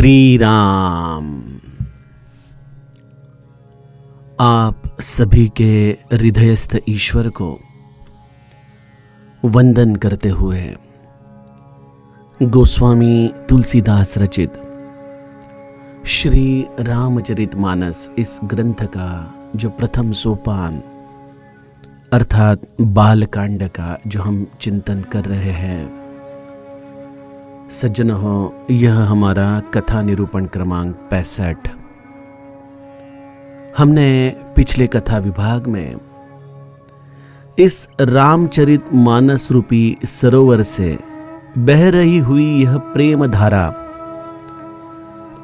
श्री राम। आप सभी के हृदयस्थ ईश्वर को वंदन करते हुए गोस्वामी तुलसीदास रचित श्री रामचरितमानस इस ग्रंथ का जो प्रथम सोपान अर्थात बालकांड का जो हम चिंतन कर रहे हैं, सज्जन हो, यह हमारा कथा निरूपण क्रमांक 65। हमने पिछले कथा विभाग में इस रामचरित मानस रूपी सरोवर से बह रही हुई यह प्रेम धारा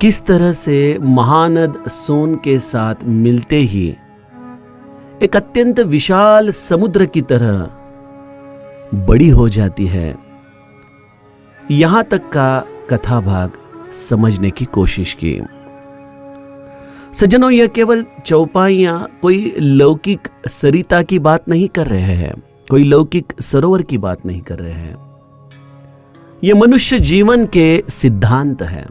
किस तरह से महानद सोन के साथ मिलते ही एक अत्यंत विशाल समुद्र की तरह बड़ी हो जाती है, यहां तक का कथा भाग समझने की कोशिश की। सज्जनों, यह केवल चौपाइयां कोई लौकिक सरिता की बात नहीं कर रहे हैं, कोई लौकिक सरोवर की बात नहीं कर रहे हैं। यह मनुष्य जीवन के सिद्धांत है,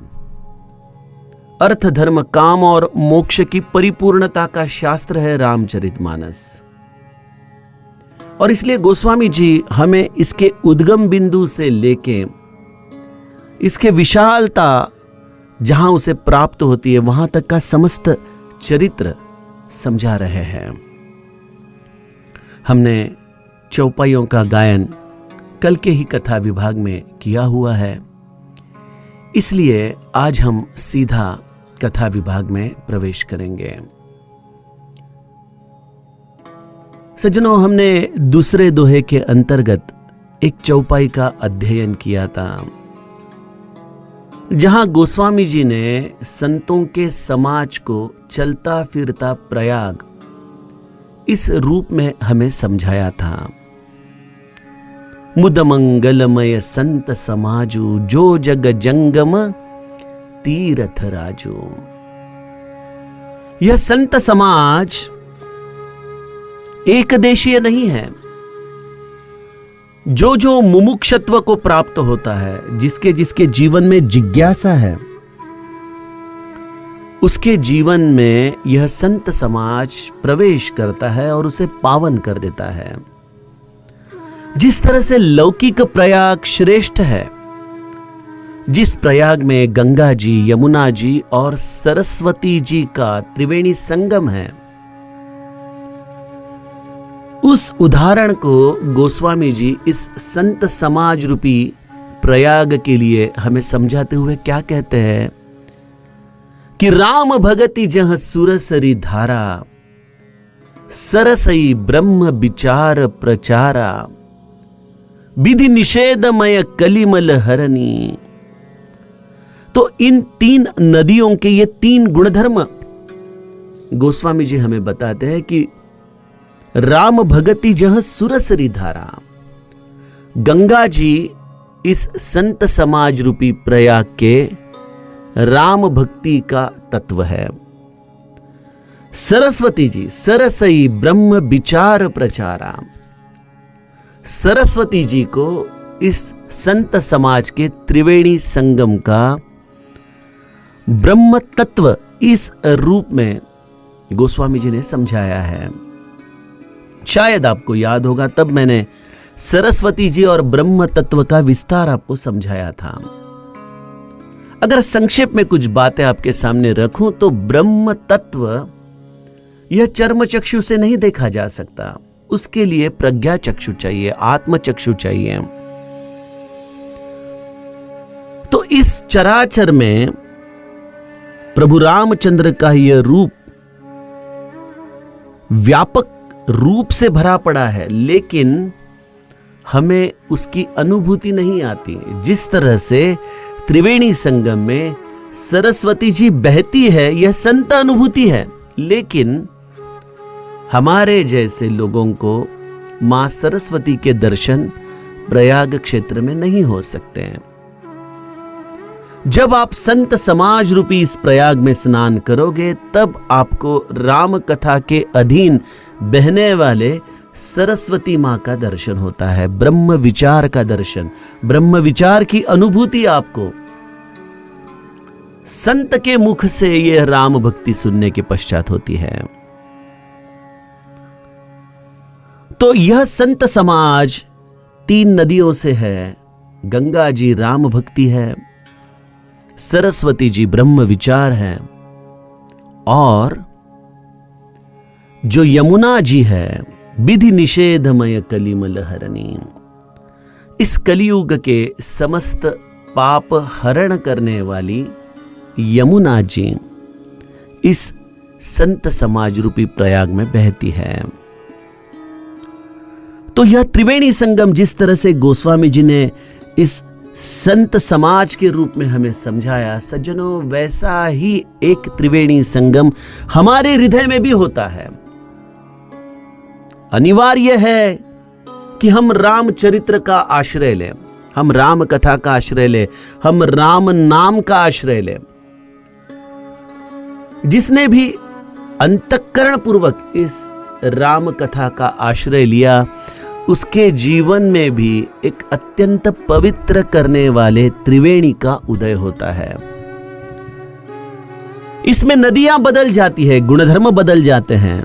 अर्थ धर्म काम और मोक्ष की परिपूर्णता का शास्त्र है रामचरितमानस। और इसलिए गोस्वामी जी हमें इसके उद्गम बिंदु से लेके इसके विशालता जहां उसे प्राप्त होती है वहां तक का समस्त चरित्र समझा रहे हैं। हमने चौपाइयों का गायन कल के ही कथा विभाग में किया हुआ है, इसलिए आज हम सीधा कथा विभाग में प्रवेश करेंगे। सज्जनों, हमने दूसरे दोहे के अंतर्गत एक चौपाई का अध्ययन किया था, जहां गोस्वामी जी ने संतों के समाज को चलता फिरता प्रयाग इस रूप में हमें समझाया था। मुद मंगलमय संत समाजु, जो जग जंगम तीरथ राजू। यह संत समाज एक देशीय नहीं है। जो मुमुक्षत्व को प्राप्त होता है, जिसके जिसके जीवन में जिज्ञासा है, उसके जीवन में यह संत समाज प्रवेश करता है और उसे पावन कर देता है। जिस तरह से लौकिक प्रयाग श्रेष्ठ है, जिस प्रयाग में गंगा जी, यमुना जी और सरस्वती जी का त्रिवेणी संगम है, उस उदाहरण को गोस्वामी जी इस संत समाज रूपी प्रयाग के लिए हमें समझाते हुए क्या कहते हैं कि राम भगति जह सुरसरी धारा, सरसई ब्रह्म विचार प्रचारा, विधि निषेधमय कलिमल हरणी। तो इन तीन नदियों के ये तीन गुणधर्म गोस्वामी जी हमें बताते हैं कि राम भगति जह सुरसरी धारा, गंगा जी इस संत समाज रूपी प्रयाग के राम भक्ति का तत्व है। सरस्वती जी सरसई ब्रह्म विचार प्रचारा, सरस्वती जी को इस संत समाज के त्रिवेणी संगम का ब्रह्म तत्व इस रूप में गोस्वामी जी ने समझाया है। शायद आपको याद होगा, तब मैंने सरस्वती जी और ब्रह्म तत्व का विस्तार आपको समझाया था। अगर संक्षेप में कुछ बातें आपके सामने रखूं तो ब्रह्म तत्व यह चर्म चक्षु से नहीं देखा जा सकता, उसके लिए प्रज्ञा चक्षु चाहिए, आत्म चक्षु चाहिए। तो इस चराचर में प्रभु रामचंद्र का यह रूप व्यापक रूप से भरा पड़ा है, लेकिन हमें उसकी अनुभूति नहीं आती। जिस तरह से त्रिवेणी संगम में सरस्वती जी बहती है, यह संत अनुभूति है, लेकिन हमारे जैसे लोगों को मां सरस्वती के दर्शन प्रयाग क्षेत्र में नहीं हो सकते हैं। जब आप संत समाज रूपी इस प्रयाग में स्नान करोगे, तब आपको राम कथा के अधीन बहने वाले सरस्वती मां का दर्शन होता है, ब्रह्म विचार का दर्शन, ब्रह्म विचार की अनुभूति आपको संत के मुख से यह राम भक्ति सुनने के पश्चात होती है। तो यह संत समाज 3 नदियों से है। गंगा जी राम भक्ति है, सरस्वती जी ब्रह्म विचार है, और जो यमुना जी है विधि निषेधमय कलिमल हरणी। इस कलियुग के समस्त पाप हरण करने वाली यमुना जी इस संत समाज रूपी प्रयाग में बहती है। तो यह त्रिवेणी संगम जिस तरह से गोस्वामी जी ने इस संत समाज के रूप में हमें समझाया, सज्जनों, वैसा ही एक त्रिवेणी संगम हमारे हृदय में भी होता है। अनिवार्य है कि हम रामचरित्र का आश्रय लें, हम राम कथा का आश्रय लें, हम राम नाम का आश्रय लें। जिसने भी अंतःकरण पूर्वक इस राम कथा का आश्रय लिया, उसके जीवन में भी एक अत्यंत पवित्र करने वाले त्रिवेणी का उदय होता है। इसमें नदियां बदल जाती है, गुणधर्म बदल जाते हैं।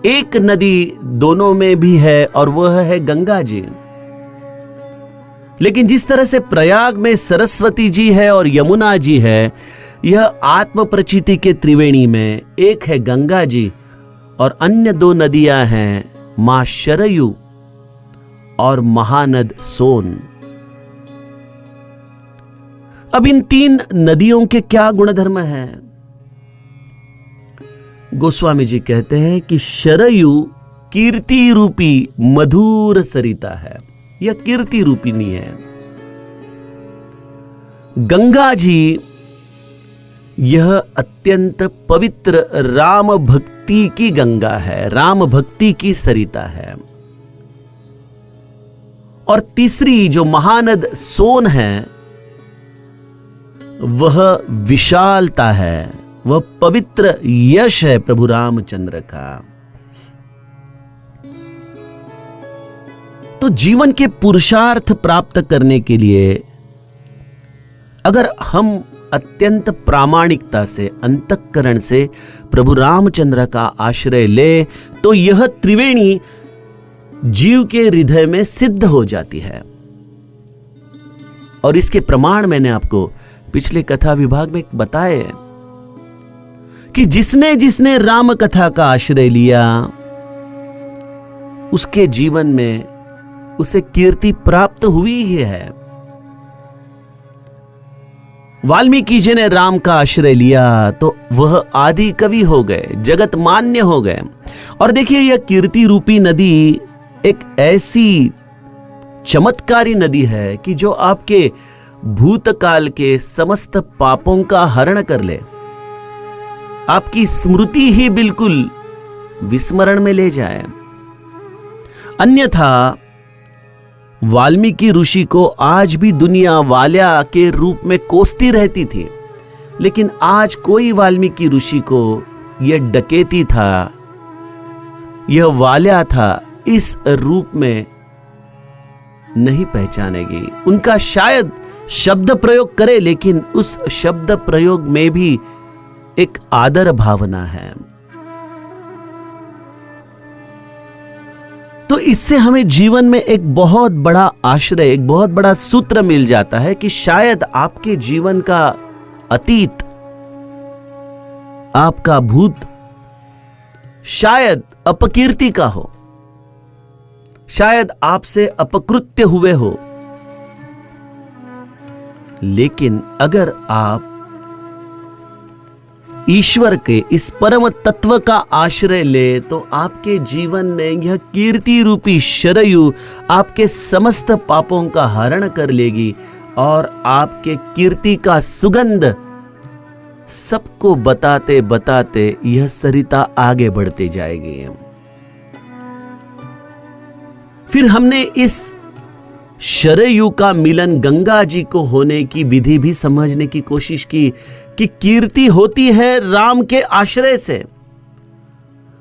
एक नदी दोनों में भी है और वह है गंगा जी। लेकिन जिस तरह से प्रयाग में सरस्वती जी है और यमुना जी है, यह आत्म प्रचिति के त्रिवेणी में एक है गंगा जी और अन्य 2 नदियां हैं मां शरयू और महानद सोन। अब इन 3 नदियों के क्या गुणधर्म हैं? गोस्वामी जी कहते हैं कि शरयू कीर्ति रूपी मधुर सरिता है, यह कीर्ति रूपिणी है। गंगा जी यह अत्यंत पवित्र राम भक्ति की गंगा है, राम भक्ति की सरिता है। और तीसरी जो महानद सोन है, वह विशालता है, वह पवित्र यश है प्रभु रामचंद्र का। तो जीवन के पुरुषार्थ प्राप्त करने के लिए अगर हम अत्यंत प्रामाणिकता से, अंतःकरण से प्रभु रामचंद्र का आश्रय ले, तो यह त्रिवेणी जीव के हृदय में सिद्ध हो जाती है। और इसके प्रमाण मैंने आपको पिछले कथा विभाग में बताए कि जिसने जिसने राम कथा का आश्रय लिया, उसके जीवन में उसे कीर्ति प्राप्त हुई ही है। वाल्मीकि जी ने राम का आश्रय लिया तो वह आदि कवि हो गए, जगत मान्य हो गए। और देखिए, यह कीर्ति रूपी नदी एक ऐसी चमत्कारी नदी है कि जो आपके भूतकाल के समस्त पापों का हरण कर ले, आपकी स्मृति ही बिल्कुल विस्मरण में ले जाए। अन्यथा वाल्मीकि ऋषि को आज भी दुनिया वाल्या के रूप में कोसती रहती थी, लेकिन आज कोई वाल्मीकि ऋषि को यह डकैती था, यह वाल्या था, इस रूप में नहीं पहचानेगी। उनका शायद शब्द प्रयोग करे, लेकिन उस शब्द प्रयोग में भी एक आदर भावना है। तो इससे हमें जीवन में एक बहुत बड़ा आश्रय, एक बहुत बड़ा सूत्र मिल जाता है कि शायद आपके जीवन का अतीत, आपका भूत शायद अपकीर्ति का हो, शायद आपसे अपकृत्य हुए हो, लेकिन अगर आप ईश्वर के इस परम तत्व का आश्रय ले, तो आपके जीवन में यह कीर्ति रूपी शरयु आपके समस्त पापों का हरण कर लेगी और आपके कीर्ति का सुगंध सबको बताते बताते यह सरिता आगे बढ़ते जाएगी। फिर हमने इस शरयु का मिलन गंगा जी को होने की विधि भी समझने की कोशिश की कि कीर्ति होती है राम के आश्रय से।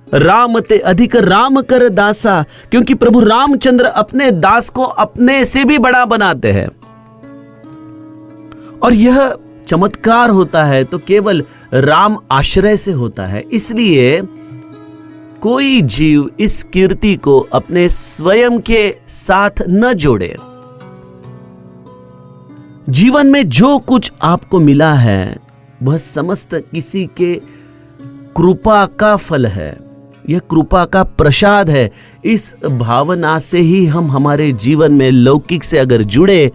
राम ते अधिक राम कर दासा, क्योंकि प्रभु रामचंद्र अपने दास को अपने से भी बड़ा बनाते हैं। और यह चमत्कार होता है तो केवल राम आश्रय से होता है। इसलिए कोई जीव इस कीर्ति को अपने स्वयं के साथ न जोड़े। जीवन में जो कुछ आपको मिला है वह समस्त किसी के कृपा का फल है, यह कृपा का प्रसाद है। इस भावना से ही हम हमारे जीवन में लौकिक से अगर जुड़े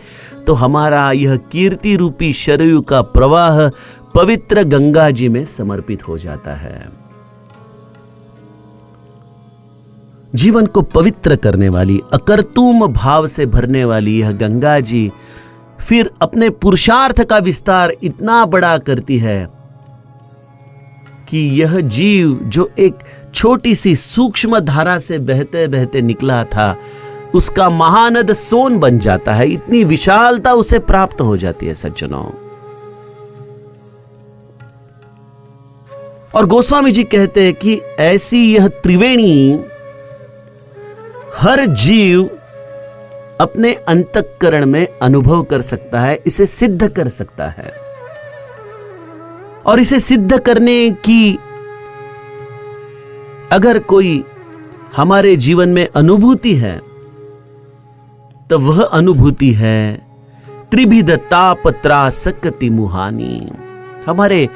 तो हमारा यह कीर्ति रूपी शरयू का प्रवाह पवित्र गंगा जी में समर्पित हो जाता है। जीवन को पवित्र करने वाली, अकर्तुम भाव से भरने वाली यह गंगा जी फिर अपने पुरुषार्थ का विस्तार इतना बड़ा करती है कि यह जीव जो एक छोटी सी सूक्ष्म धारा से बहते बहते निकला था, उसका महानद सोन बन जाता है। इतनी विशालता उसे प्राप्त हो जाती है सज्जनों। और गोस्वामी जी कहते हैं कि ऐसी यह त्रिवेणी हर जीव अपने अंतःकरण में अनुभव कर सकता है, इसे सिद्ध कर सकता है। और इसे सिद्ध करने की अगर कोई हमारे जीवन में अनुभूति है तो वह अनुभूति है त्रिविध ताप त्रासकति मुहानी। हमारे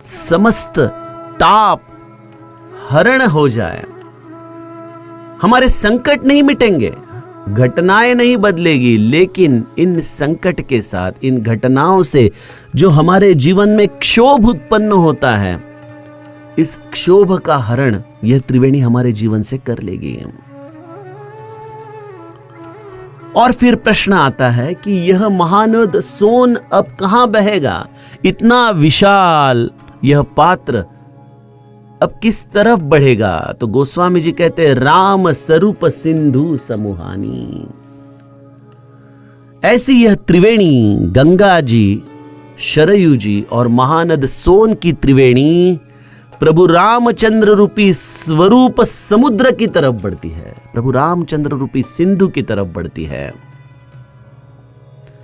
समस्त ताप हरण हो जाए, हमारे संकट नहीं मिटेंगे, घटनाएं नहीं बदलेगी, लेकिन इन संकट के साथ, इन घटनाओं से जो हमारे जीवन में क्षोभ उत्पन्न होता है, इस क्षोभ का हरण यह त्रिवेणी हमारे जीवन से कर लेगी। और फिर प्रश्न आता है कि यह महानद सोन अब कहां बहेगा? इतना विशाल यह पात्र अब किस तरफ बढ़ेगा? तो गोस्वामी जी कहते हैं राम स्वरूप सिंधु समूहानी। ऐसी यह त्रिवेणी गंगा जी, शरयू जी और महानद सोन की त्रिवेणी प्रभु रामचंद्र रूपी स्वरूप समुद्र की तरफ बढ़ती है, प्रभु रामचंद्र रूपी सिंधु की तरफ बढ़ती है।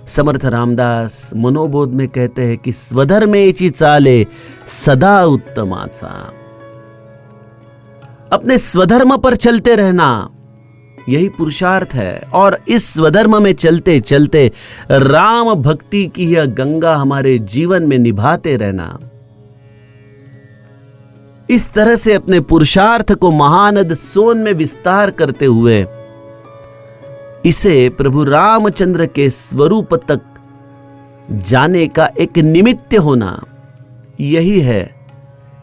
समर्थ रामदास मनोबोध में कहते हैं कि स्वधर्मेची चाले सदा उत्तमाचा। अपने स्वधर्म पर चलते रहना यही पुरुषार्थ है। और इस स्वधर्म में चलते चलते राम भक्ति की यह गंगा हमारे जीवन में निभाते रहना, इस तरह से अपने पुरुषार्थ को महानद सोन में विस्तार करते हुए इसे प्रभु रामचंद्र के स्वरूप तक जाने का एक निमित्त होना, यही है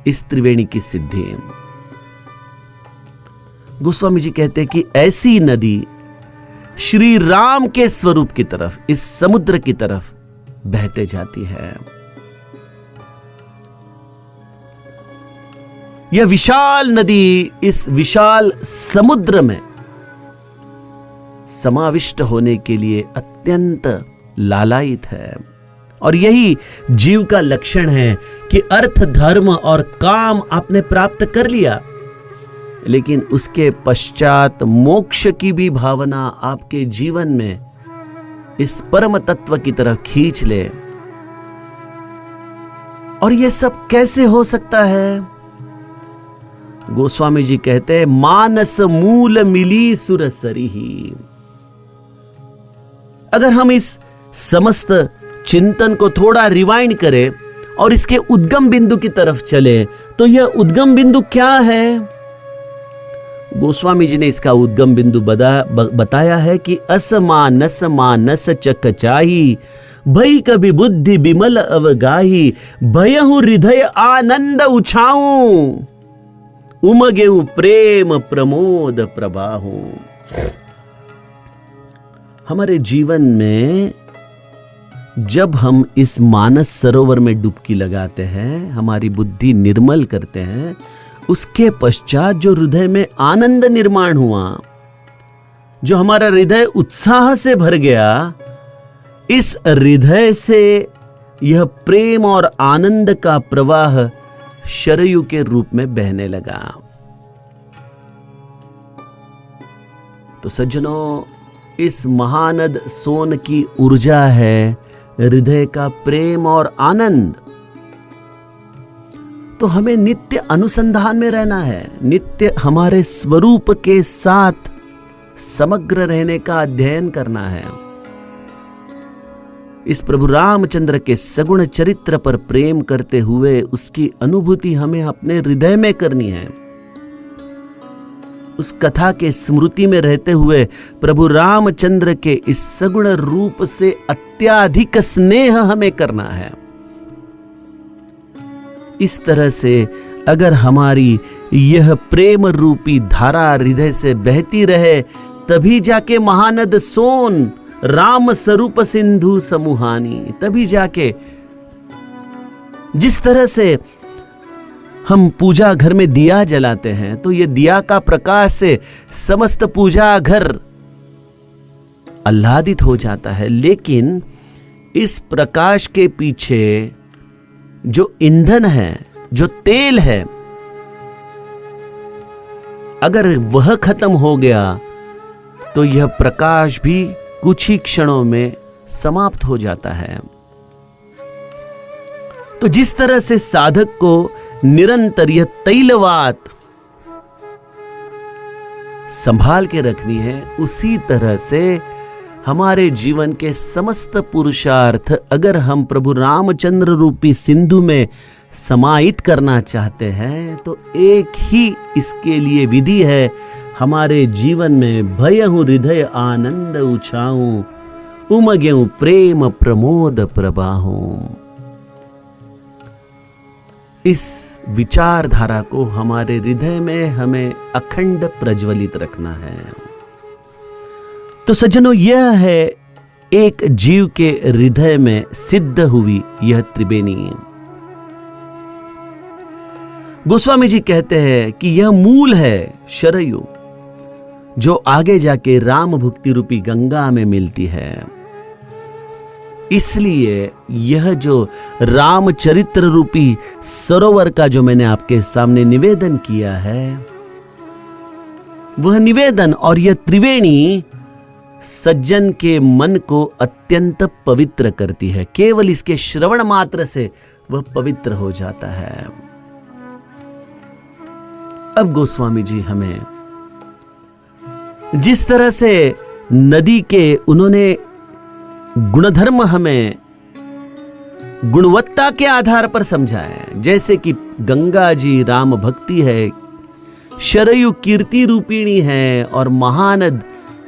इस त्रिवेणी की सिद्धि। गोस्वामी जी कहते हैं कि ऐसी नदी श्री राम के स्वरूप की तरफ, इस समुद्र की तरफ बहते जाती है। यह विशाल नदी इस विशाल समुद्र में समाविष्ट होने के लिए अत्यंत लालायित है। और यही जीव का लक्षण है कि अर्थ, धर्म और काम आपने प्राप्त कर लिया, लेकिन उसके पश्चात मोक्ष की भी भावना आपके जीवन में इस परम तत्व की तरफ खींच ले। और यह सब कैसे हो सकता है? गोस्वामी जी कहते हैं मानस मूल मिली सुरसरी ही। अगर हम इस समस्त चिंतन को थोड़ा रिवाइंड करें और इसके उद्गम बिंदु की तरफ चले तो यह उद्गम बिंदु क्या है? गोस्वामी जी ने इसका उद्गम बिंदु बताया है कि असमानस मानस चकचाही, भई कभी बुद्धि बिमल अवगाही, भयहु हृदय आनंद उछाऊं, उमगेऊ प्रेम प्रमोद प्रबाहू। हमारे जीवन में जब हम इस मानस सरोवर में डुबकी लगाते हैं, हमारी बुद्धि निर्मल करते हैं, उसके पश्चात जो हृदय में आनंद निर्माण हुआ, जो हमारा हृदय उत्साह से भर गया, इस हृदय से यह प्रेम और आनंद का प्रवाह शरयू के रूप में बहने लगा। तो सज्जनों, इस महानद सोन की ऊर्जा है हृदय का प्रेम और आनंद। तो हमें नित्य अनुसंधान में रहना है, नित्य हमारे स्वरूप के साथ समग्र रहने का अध्ययन करना है। इस प्रभु रामचंद्र के सगुण चरित्र पर प्रेम करते हुए उसकी अनुभूति हमें अपने हृदय में करनी है। उस कथा के स्मृति में रहते हुए प्रभु रामचंद्र के इस सगुण रूप से अत्याधिक स्नेह हमें करना है। इस तरह से अगर हमारी यह प्रेम रूपी धारा हृदय से बहती रहे, तभी जाके महानद सोन राम स्वरूप सिंधु समूहानी, तभी जाके जिस तरह से हम पूजा घर में दिया जलाते हैं तो ये दिया का प्रकाश से समस्त पूजा घर आह्लादित हो जाता है। लेकिन इस प्रकाश के पीछे जो ईंधन है, जो तेल है, अगर वह खत्म हो गया तो यह प्रकाश भी कुछ ही क्षणों में समाप्त हो जाता है। तो जिस तरह से साधक को निरंतर यह तैलवात संभाल के रखनी है, उसी तरह से हमारे जीवन के समस्त पुरुषार्थ अगर हम प्रभु रामचंद्र रूपी सिंधु में समाहित करना चाहते हैं तो एक ही इसके लिए विधि है। हमारे जीवन में भयहु हृदय आनंद उछाऊं, उमगेऊ प्रेम प्रमोद प्रवाहूं। इस विचारधारा को हमारे हृदय में हमें अखंड प्रज्वलित रखना है। तो सज्जनों, यह है एक जीव के हृदय में सिद्ध हुई यह त्रिवेणी। गोस्वामी जी कहते हैं कि यह मूल है शरयू, जो आगे जाके राम भक्ति रूपी गंगा में मिलती है। इसलिए यह जो रामचरित्र रूपी सरोवर का जो मैंने आपके सामने निवेदन किया है, वह निवेदन और यह त्रिवेणी सज्जन के मन को अत्यंत पवित्र करती है। केवल इसके श्रवण मात्र से वह पवित्र हो जाता है। अब गोस्वामी जी हमें जिस तरह से नदी के उन्होंने गुणधर्म हमें गुणवत्ता के आधार पर समझाया, जैसे कि गंगा जी राम भक्ति है, शरयु कीर्ति रूपिणी है और महानद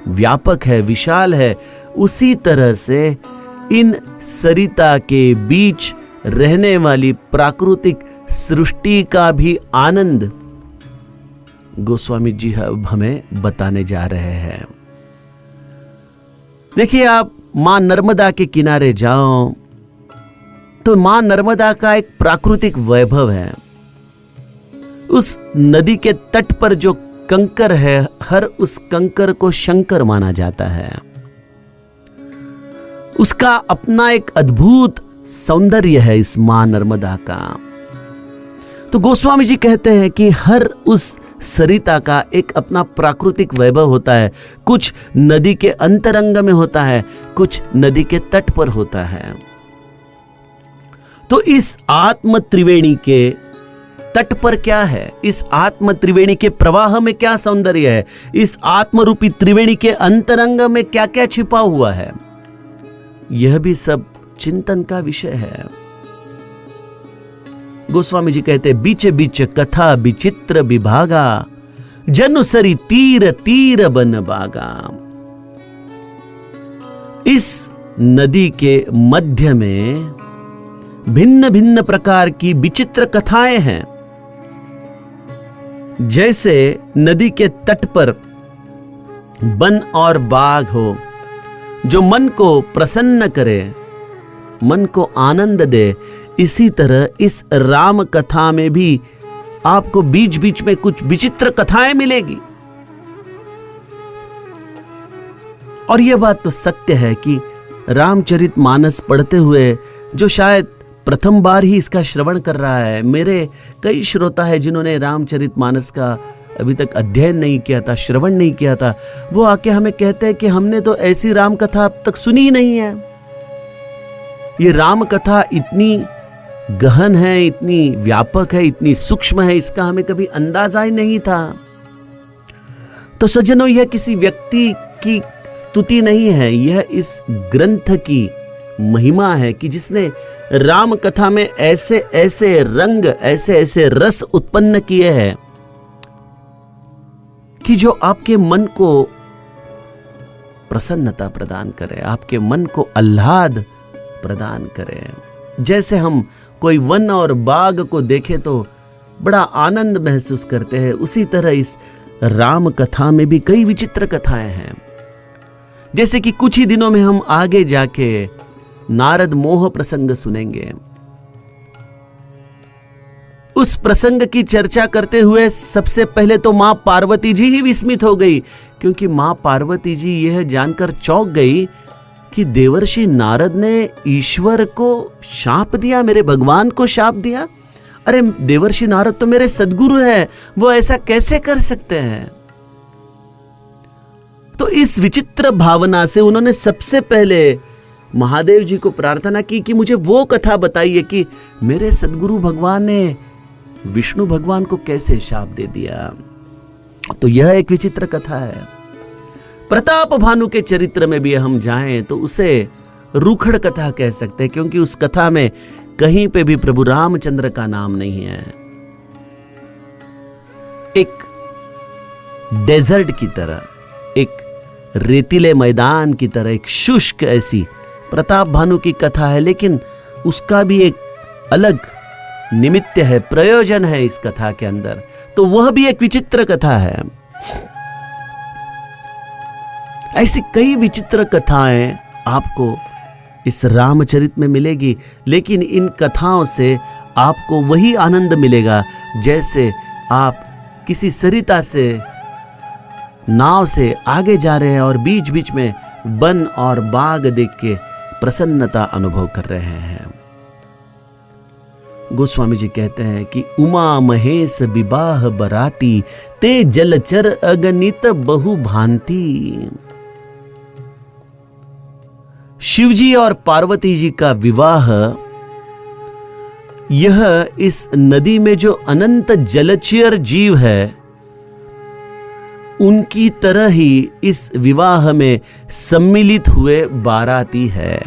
व्यापक है, विशाल है, उसी तरह से इन सरिता के बीच रहने वाली प्राकृतिक सृष्टि का भी आनंद गोस्वामी जी हमें बताने जा रहे हैं। देखिए, आप मां नर्मदा के किनारे जाओ तो मां नर्मदा का एक प्राकृतिक वैभव है। उस नदी के तट पर जो कंकर है, हर उस कंकर को शंकर माना जाता है। उसका अपना एक अद्भुत सौंदर्य है इस मां नर्मदा का। तो गोस्वामी जी कहते हैं कि हर उस सरिता का एक अपना प्राकृतिक वैभव होता है। कुछ नदी के अंतरंग में होता है, कुछ नदी के तट पर होता है। तो इस आत्म त्रिवेणी के तट पर क्या है, इस आत्म त्रिवेणी के प्रवाह में क्या सौंदर्य है, इस आत्म रूपी त्रिवेणी के अंतरंग में क्या क्या छिपा हुआ है, यह भी सब चिंतन का विषय है। गोस्वामी जी कहते हैं, बीच बीच कथा विचित्र विभागा, जनुसरी तीर तीर बन बागा। इस नदी के मध्य में भिन्न भिन्न प्रकार की विचित्र कथाएं हैं। जैसे नदी के तट पर वन और बाग हो, जो मन को प्रसन्न करे, मन को आनंद दे, इसी तरह इस राम कथा में भी आपको बीच बीच में कुछ विचित्र कथाएं मिलेगी। और यह बात तो सत्य है कि रामचरितमानस पढ़ते हुए जो शायद प्रथम बार ही इसका श्रवण कर रहा है, मेरे कई श्रोता है जिन्होंने रामचरितमानस का अभी तक अध्ययन नहीं किया था, श्रवण नहीं किया था, वो आके हमें कहते हैं कि हमने तो ऐसी राम कथा अब तक सुनी ही नहीं है। ये राम कथा इतनी गहन है, इतनी व्यापक है, इतनी सूक्ष्म है, इसका हमें कभी अंदाजा ही नहीं था। तो सज्जनों, यह किसी व्यक्ति की स्तुति नहीं है, यह इस ग्रंथ की महिमा है कि जिसने राम कथा में ऐसे ऐसे रंग, ऐसे ऐसे रस उत्पन्न किए हैं कि जो आपके मन को प्रसन्नता प्रदान करे, आपके मन को आह्लाद प्रदान करे। जैसे हम कोई वन और बाग को देखें तो बड़ा आनंद महसूस करते हैं, उसी तरह इस राम कथा में भी कई विचित्र कथाएं हैं। जैसे कि कुछ ही दिनों में हम आगे जाके नारद मोह प्रसंग सुनेंगे। उस प्रसंग की चर्चा करते हुए सबसे पहले तो मां पार्वती जी ही विस्मित हो गई, क्योंकि मां पार्वती जी यह जानकर चौंक गई कि देवर्षि नारद ने ईश्वर को शाप दिया, मेरे भगवान को शाप दिया। अरे देवर्षि नारद तो मेरे सद्गुरु हैं, वो ऐसा कैसे कर सकते हैं? तो इस विचित्र भावना से उन्होंने सबसे पहले महादेव जी को प्रार्थना की कि मुझे वो कथा बताइए कि मेरे सद्गुरु भगवान ने विष्णु भगवान को कैसे शाप दे दिया। तो यह एक विचित्र कथा है। प्रताप भानु के चरित्र में भी हम जाएं तो उसे रूखड़ कथा कह सकते हैं, क्योंकि उस कथा में कहीं पे भी प्रभु रामचंद्र का नाम नहीं है। एक डेजर्ट की तरह, एक रेतीले मैदान की तरह, एक शुष्क ऐसी प्रताप भानु की कथा है, लेकिन उसका भी एक अलग निमित्त है, प्रयोजन है इस कथा के अंदर। तो वह भी एक विचित्र कथा है। ऐसी कई विचित्र कथाएं आपको इस रामचरित में मिलेगी, लेकिन इन कथाओं से आपको वही आनंद मिलेगा जैसे आप किसी सरिता से, नाव से आगे जा रहे हैं और बीच बीच में वन और बाग देख के प्रसन्नता अनुभव कर रहे हैं। गोस्वामी जी कहते हैं कि उमा महेश विवाह बराती, ते जलचर अगणित बहु भांति। शिवजी और पार्वती जी का विवाह, यह इस नदी में जो अनंत जलचर जीव है उनकी तरह ही इस विवाह में सम्मिलित हुए बाराती है।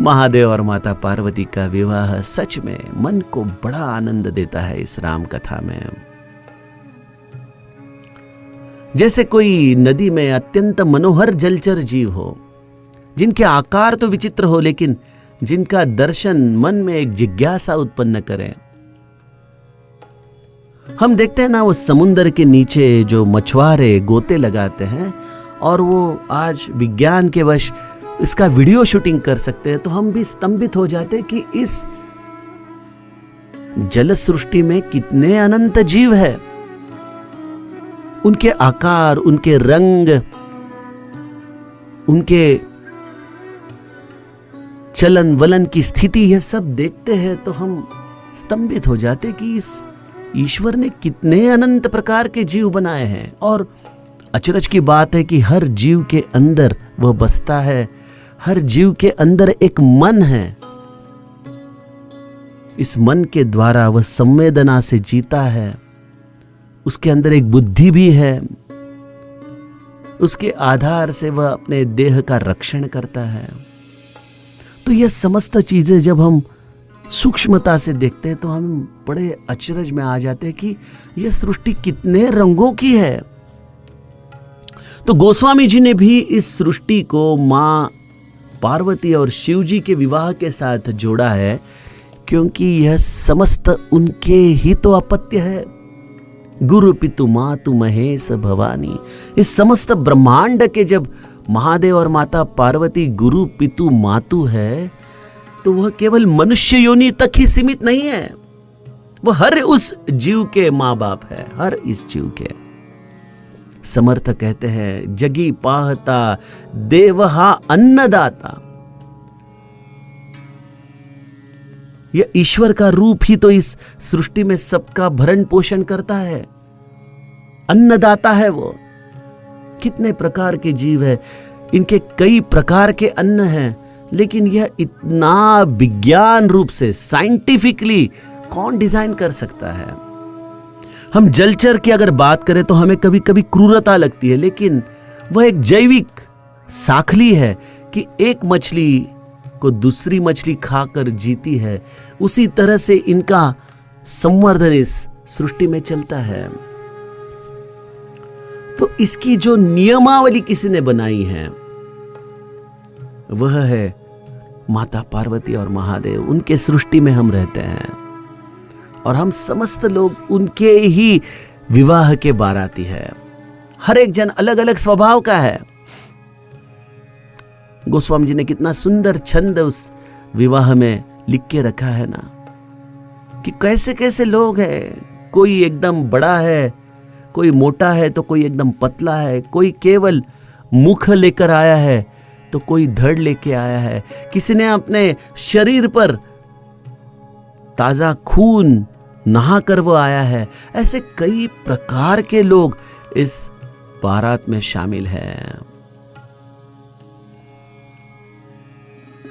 महादेव और माता पार्वती का विवाह सच में मन को बड़ा आनंद देता है इस राम कथा में। जैसे कोई नदी में अत्यंत मनोहर जलचर जीव हो, जिनके आकार तो विचित्र हो, लेकिन जिनका दर्शन मन में एक जिज्ञासा उत्पन्न करे। हम देखते हैं ना, वो समुद्र के नीचे जो मछुआरे गोते लगाते हैं और वो आज विज्ञान के वश इसका वीडियो शूटिंग कर सकते हैं, तो हम भी स्तंभित हो जाते हैं कि इस जल सृष्टि में कितने अनंत जीव है। उनके आकार, उनके रंग, उनके चलन वलन की स्थिति, यह सब देखते हैं तो हम स्तंभित हो जाते कि इस ईश्वर ने कितने अनंत प्रकार के जीव बनाए हैं। और अचरज की बात है कि हर जीव के अंदर वह बसता है, हर जीव के अंदर एक मन है। इस मन के द्वारा वह संवेदना से जीता है, उसके अंदर एक बुद्धि भी है, उसके आधार से वह अपने देह का रक्षण करता है। तो यह समस्त चीजें जब हम सूक्ष्मता से देखते हैं तो हम बड़े अचरज में आ जाते हैं कि यह सृष्टि कितने रंगों की है। तो गोस्वामी जी ने भी इस सृष्टि को मां पार्वती और शिव जी के विवाह के साथ जोड़ा है, क्योंकि यह समस्त उनके ही तो अपत्य है। गुरु पितु मातु महेश भवानी, इस समस्त ब्रह्मांड के जब महादेव और माता पार्वती गुरु पितु मातु है, तो वह केवल मनुष्य योनि तक ही सीमित नहीं है, वह हर उस जीव के मां बाप है, हर इस जीव के। समर्थ कहते हैं जगी पाहता देवहा अन्नदाता। यह ईश्वर का रूप ही तो इस सृष्टि में सबका भरण पोषण करता है, अन्नदाता है वो। कितने प्रकार के जीव है, इनके कई प्रकार के अन्न हैं, लेकिन यह इतना विज्ञान रूप से साइंटिफिकली कौन डिजाइन कर सकता है? हम जलचर की अगर बात करें तो हमें कभी कभी क्रूरता लगती है, लेकिन वह एक जैविक साखली है कि एक मछली को दूसरी मछली खाकर जीती है। उसी तरह से इनका संवर्धन इस सृष्टि में चलता है। तो इसकी जो नियमावली किसी ने बनाई है वह है माता पार्वती और महादेव। उनके सृष्टि में हम रहते हैं और हम समस्त लोग उनके ही विवाह के बाराती है। हर एक जन अलग अलग स्वभाव का है। गोस्वामी जी ने कितना सुंदर छंद उस विवाह में लिख के रखा है ना, कि कैसे कैसे लोग हैं। कोई एकदम बड़ा है, कोई मोटा है, तो कोई एकदम पतला है, कोई केवल मुख लेकर आया है तो कोई धड़ लेके आया है, किसी ने अपने शरीर पर ताजा खून नहाकर वो आया है। ऐसे कई प्रकार के लोग इस बारात में शामिल हैं।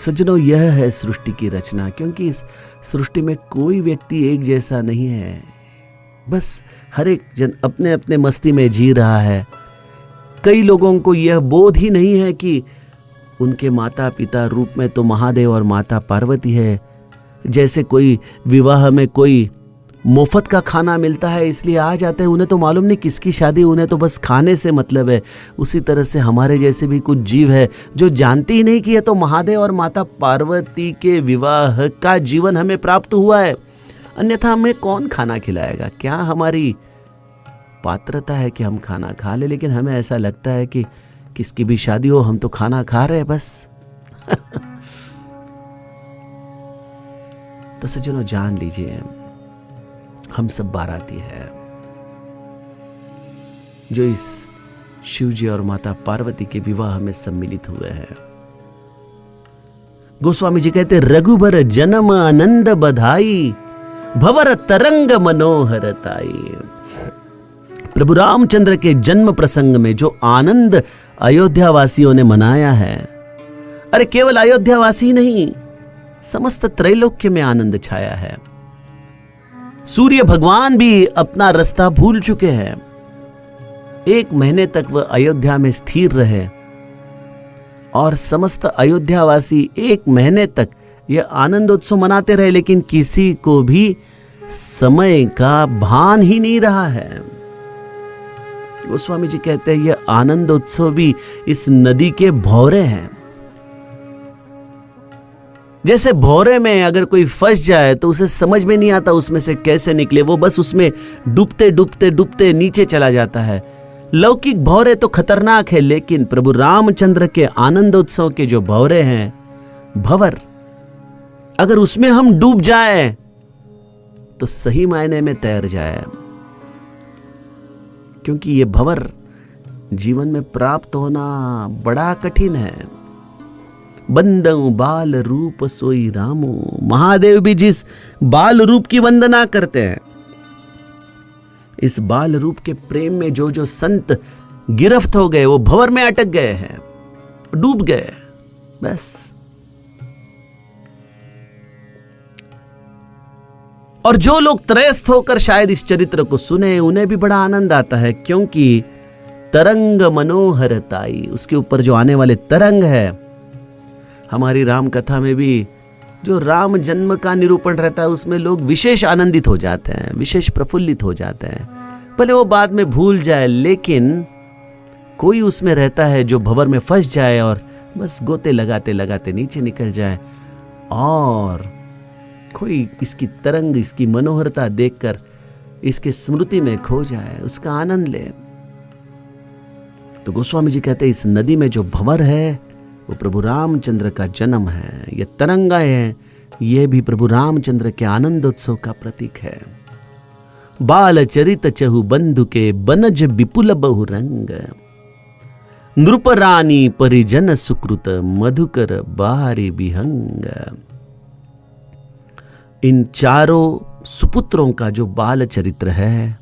सज्जनों, यह है सृष्टि की रचना, क्योंकि इस सृष्टि में कोई व्यक्ति एक जैसा नहीं है। बस हर एक जन अपने अपने मस्ती में जी रहा है। कई लोगों को यह बोध ही नहीं है कि उनके माता पिता रूप में तो महादेव और माता पार्वती है। जैसे कोई विवाह में कोई मुफ्त का खाना मिलता है इसलिए आ जाते हैं, उन्हें तो मालूम नहीं किसकी शादी, उन्हें तो बस खाने से मतलब है। उसी तरह से हमारे जैसे भी कुछ जीव है जो जानते ही नहीं कि यह तो महादेव और माता पार्वती के विवाह का जीवन हमें प्राप्त हुआ है। अन्यथा हमें कौन खाना खिलाएगा? क्या हमारी पात्रता है कि हम खाना खा ले? लेकिन हमें ऐसा लगता है कि किसकी भी शादी हो हम तो खाना खा रहे हैं बस। तो सज्जनों, जान लीजिए, हम सब बाराती है जो इस शिव जी और माता पार्वती के विवाह में सम्मिलित हुए हैं। गोस्वामी जी कहते, रघुबर जन्म आनंद बधाई, भवर तरंग मनोहरताई। प्रभु रामचंद्र के जन्म प्रसंग में जो आनंद अयोध्या वासियों ने मनाया है, अरे केवल अयोध्या वासी नहीं, समस्त त्रैलोक्य में आनंद छाया है। सूर्य भगवान भी अपना रास्ता भूल चुके हैं। 1 महीने तक वह अयोध्या में स्थिर रहे और समस्त अयोध्यावासी 1 महीने तक यह आनंदोत्सव मनाते रहे, लेकिन किसी को भी समय का भान ही नहीं रहा है। गोस्वामी जी कहते हैं यह आनंदोत्सव भी इस नदी के भौरे हैं। जैसे भौरे में अगर कोई फंस जाए तो उसे समझ में नहीं आता उसमें से कैसे निकले, वो बस उसमें डूबते डूबते डूबते नीचे चला जाता है। लौकिक भौरे तो खतरनाक है, लेकिन प्रभु रामचंद्र के आनंदोत्सव के जो भौरे हैं, भंवर, अगर उसमें हम डूब जाए तो सही मायने में तैर जाए, क्योंकि ये भंवर जीवन में प्राप्त होना बड़ा कठिन है। बंदऊ बाल रूप सोई रामो, महादेव भी जिस बाल रूप की वंदना करते हैं, इस बाल रूप के प्रेम में जो जो संत गिरफ्त हो गए वो भंवर में अटक गए हैं, डूब गए बस। और जो लोग त्रयस्थ होकर शायद इस चरित्र को सुने, उन्हें भी बड़ा आनंद आता है, क्योंकि तरंग मनोहरताई, उसके ऊपर जो आने वाले तरंग है, हमारी राम कथा में भी जो राम जन्म का निरूपण रहता है उसमें लोग विशेष आनंदित हो जाते हैं, विशेष प्रफुल्लित हो जाते हैं। भले वो बाद में भूल जाए, लेकिन कोई उसमें रहता है जो भंवर में फंस जाए और बस गोते लगाते लगाते नीचे निकल जाए, और कोई इसकी तरंग, इसकी मनोहरता देखकर इसके स्मृति में खो जाए, उसका आनंद ले। तो गोस्वामी जी कहते हैं इस नदी में जो भंवर है वो प्रभु रामचंद्र का जन्म है। ये तरंगाएं हैं, ये भी प्रभु रामचंद्र के आनंदोत्सव का प्रतीक है। बाल चरित चहु बंधु के बनज विपुल बहुरंग, नृप रानी परिजन सुकृत मधुकर बारी बिहंग। इन चारों सुपुत्रों का जो बाल चरित्र है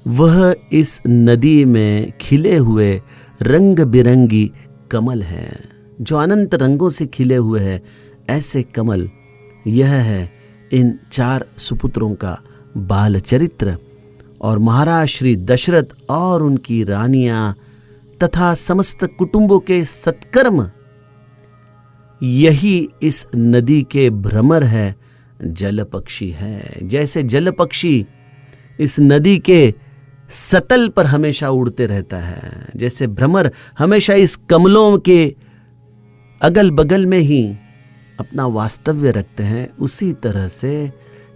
वह इस नदी में खिले हुए रंग बिरंगी कमल हैं। जो अनंत रंगों से खिले हुए हैं, ऐसे कमल, यह है इन 4 सुपुत्रों का बाल चरित्र। और महाराज श्री दशरथ और उनकी रानियां तथा समस्त कुटुंबों के सत्कर्म, यही इस नदी के भ्रमर है, जल पक्षी है। जैसे जल पक्षी इस नदी के सतल पर हमेशा उड़ते रहता है, जैसे भ्रमर हमेशा इस कमलों के अगल बगल में ही अपना वास्तव्य रखते हैं, उसी तरह से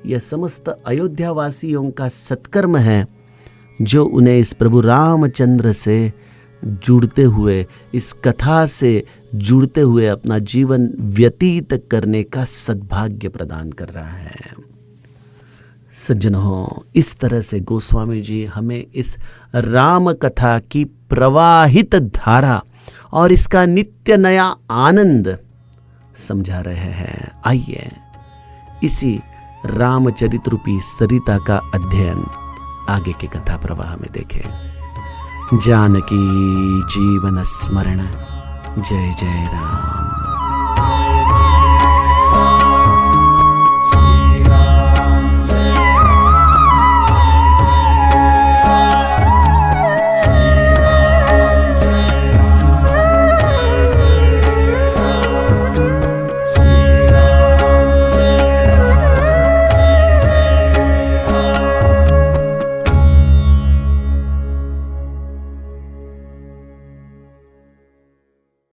यह समस्त अयोध्यावासियों का सत्कर्म है, जो उन्हें इस प्रभु रामचंद्र से जुड़ते हुए, इस कथा से जुड़ते हुए अपना जीवन व्यतीत करने का सद्भाग्य प्रदान कर रहा है। सज्जनों, इस तरह से गोस्वामी जी हमें इस राम कथा की प्रवाहित धारा और इसका नित्य नया आनंद समझा रहे हैं। आइए इसी रामचरित रूपी सरिता का अध्ययन आगे के कथा प्रवाह में देखें। जानकी जीवन स्मरण। जय जय राम।